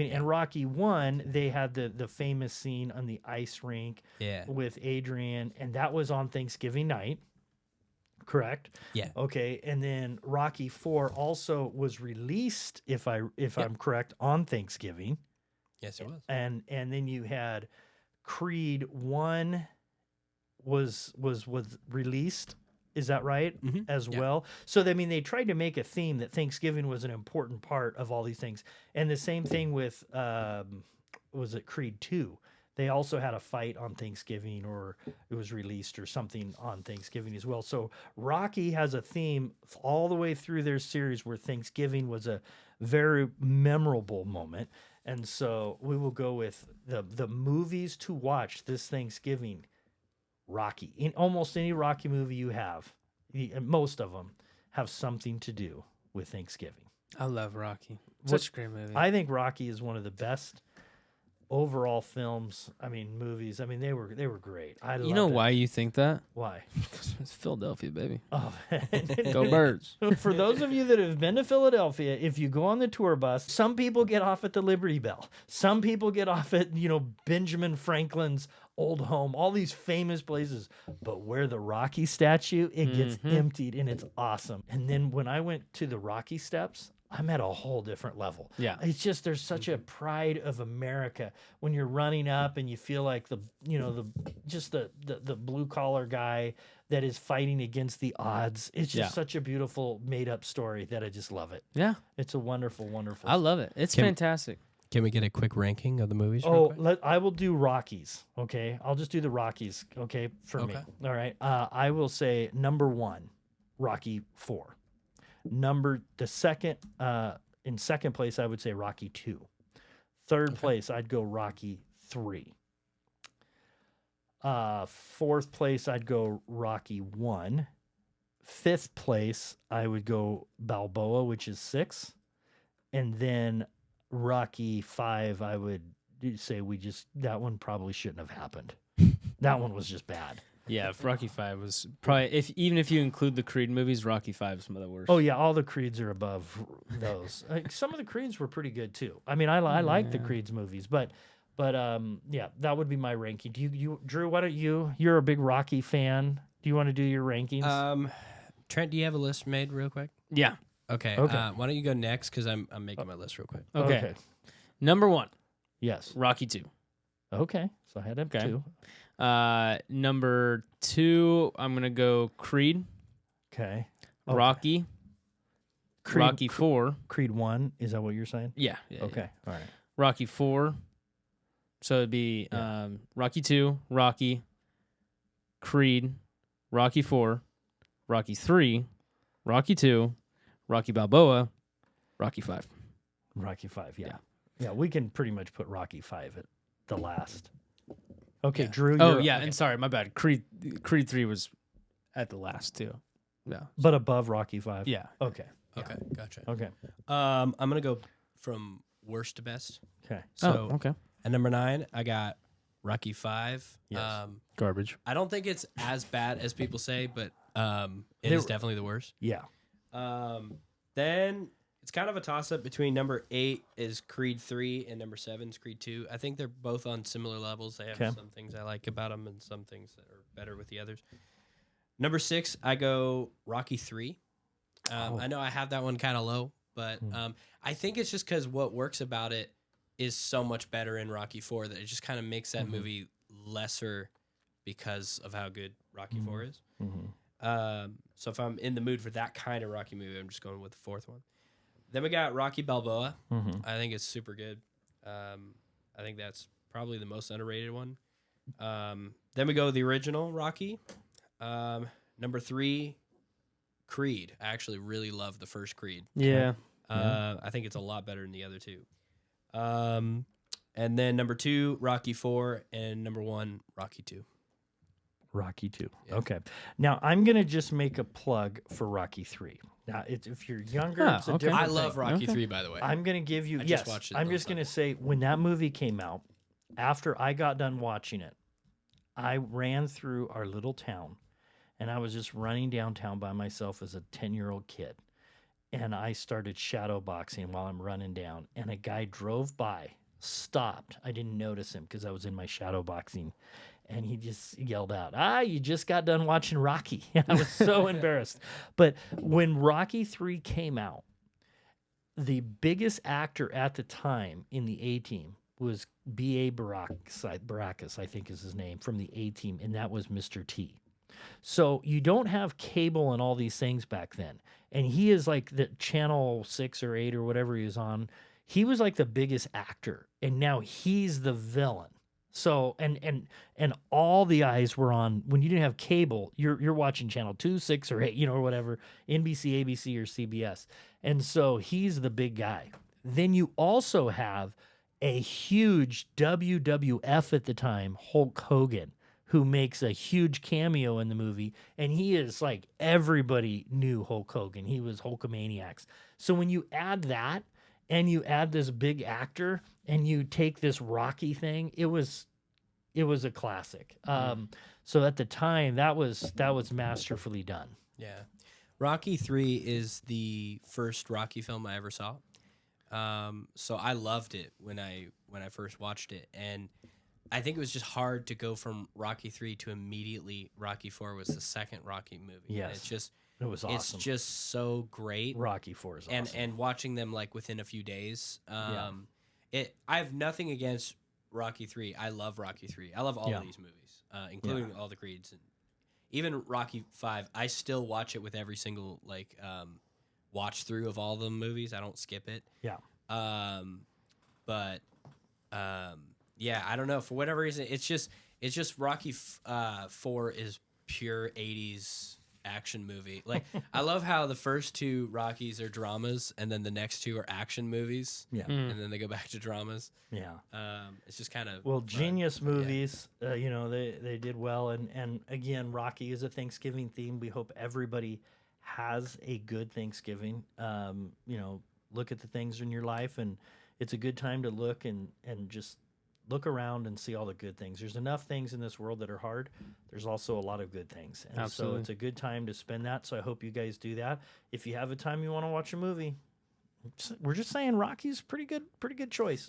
And Rocky 1, they had the famous scene on the ice rink with Adrian, and that was on Thanksgiving night. Correct? Yeah. Okay, and then Rocky 4 also was released, if I'm correct, on Thanksgiving. Yes, it was. And then you had Creed 1 was released. Is that right? As well. So they tried to make a theme that Thanksgiving was an important part of all these things. And the same thing with was it Creed 2? They also had a fight on Thanksgiving, or it was released or something on Thanksgiving as well. So Rocky has a theme all the way through their series where Thanksgiving was a very memorable moment. And so we will go with the movies to watch this Thanksgiving. Rocky. In almost any Rocky movie you have, most of them have something to do with Thanksgiving. I love Rocky. Such a great movie. I think Rocky is one of the best overall films. Movies. They were great. You know why you think that? Why? It's Philadelphia, baby. Oh, Go Birds. For those of you that have been to Philadelphia, if you go on the tour bus, some people get off at the Liberty Bell. Some people get off at, Benjamin Franklin's old home, all these famous places. But where the Rocky statue, it gets emptied, and it's awesome. And then when I went to the Rocky Steps, I'm at a whole different level. Yeah. It's just, there's such a pride of America when you're running up and you feel like the blue collar guy that is fighting against the odds. It's just such a beautiful made up story that I just love it. Yeah. It's a wonderful, wonderful. I love it. It's fantastic. Can we get a quick ranking of the movies? I will do Rockies. Okay. I'll just do the Rockies. Okay. For me. All right. I will say number 1, Rocky 4. In second place, I would say Rocky 2. Third place, I'd go Rocky 3. Fourth place, I'd go Rocky 1. Fifth place, I would go Balboa, which is 6. And then Rocky 5, I would say that one probably shouldn't have happened. That one was just bad. Yeah, Rocky 5 was probably, even if you include the Creed movies, Rocky 5 is some of the worst. Oh yeah, all the Creeds are above those. Some of the Creeds were pretty good too. I like the Creeds movies, but that would be my ranking. Do you Drew? Why don't you're a big Rocky fan? Do you want to do your rankings? Trent, do you have a list made real quick? Yeah. Okay. Why don't you go next? Because I'm making my list real quick. Okay. Number 1. Yes. Rocky 2. Okay. So I had up 2. Number 2, I'm gonna go Creed. Okay. Rocky. Rocky 4. Creed 1. Is that what you're saying? Yeah. Okay. All right. Rocky 4. So it'd be Rocky 2, Rocky, Creed, Rocky 4, Rocky 3, Rocky 2, Rocky Balboa, Rocky 5. Rocky 5. Yeah. Yeah. We can pretty much put Rocky 5 at the last. Okay, Drew. And sorry, my bad. Creed 3 was at the last too. Yeah, but above Rocky 5. Yeah. Okay. Okay, gotcha. Okay. I'm gonna go from worst to best. Okay. So okay. At number 9, I got Rocky 5. Yes. Garbage. I don't think it's as bad as people say, but it is definitely the worst. Yeah. Then it's kind of a toss-up between number 8 is Creed 3 and number 7 is Creed 2. I think they're both on similar levels. They have some things I like about them and some things that are better with the others. Number 6, I go Rocky 3. I know I have that one kind of low, but I think it's just because what works about it is so much better in Rocky 4 that it just kind of makes that movie lesser because of how good Rocky 4 is. So if I'm in the mood for that kind of Rocky movie, I'm just going with the 4th one. Then we got Rocky Balboa. I think it's super good. I think that's probably the most underrated one. Then we go the original Rocky. Number 3, Creed. I actually really love the first Creed. Yeah. I think it's a lot better than the other two. And then number 2, Rocky 4, and number 1, Rocky 2. Rocky 2. Yeah. Okay. Now, I'm going to just make a plug for Rocky 3. Now, if you're younger, it's a different I love thing. Rocky 3, by the way. I'm going to give you... just watched it I'm just going to say, when that movie came out, after I got done watching it, I ran through our little town, and I was just running downtown by myself as a 10-year-old kid. and I started shadow boxing while I'm running down, and a guy drove by, stopped. I didn't notice him because I was in my shadow boxing, and he just yelled out, you just got done watching Rocky. And I was so embarrassed. But when Rocky 3 came out, the biggest actor at the time in the A-Team was B.A. Baracus, I think is his name, from the A-Team, and that was Mr. T. So you don't have cable and all these things back then. And he is like the channel 6 or 8 or whatever he was on. He was like the biggest actor, and now he's the villain. So and all the eyes were on when you didn't have cable. You're watching channel 2, 6, or 8, or whatever, NBC, ABC, or CBS. And so he's the big guy. Then you also have a huge WWF at the time, Hulk Hogan, who makes a huge cameo in the movie, and he is like, everybody knew Hulk Hogan. He was Hulkamaniacs. So when you add that, and you add this big actor, and you take this Rocky thing, it was a classic. So at the time, that was masterfully done. Yeah, Rocky 3 is the first Rocky film I ever saw. So I loved it when I first watched it, and I think it was just hard to go from Rocky 3 to immediately Rocky 4 was the second Rocky movie. Yes. And it was awesome. It's just so great. Rocky 4 is awesome. And watching them like within a few days. I have nothing against Rocky 3. I love Rocky 3. I love all of these movies, including all the Creeds. And even Rocky 5, I still watch it with every single watch through of all the movies. I don't skip it. Yeah. Yeah, I don't know. For whatever reason, it's just Rocky 4 is pure 80s action movie. Like, I love how the first 2 Rockies are dramas, and then the next 2 are action movies. Yeah. And then they go back to dramas. Yeah. It's just kind of genius movies. They did well, and again, Rocky is a Thanksgiving theme. We hope everybody has a good Thanksgiving. Look at the things in your life, and it's a good time to look and just look around and see all the good things. There's enough things in this world that are hard. There's also a lot of good things. And Absolutely. So it's a good time to spend that. So I hope you guys do that. If you have a time you want to watch a movie, we're just saying Rocky's pretty good choice.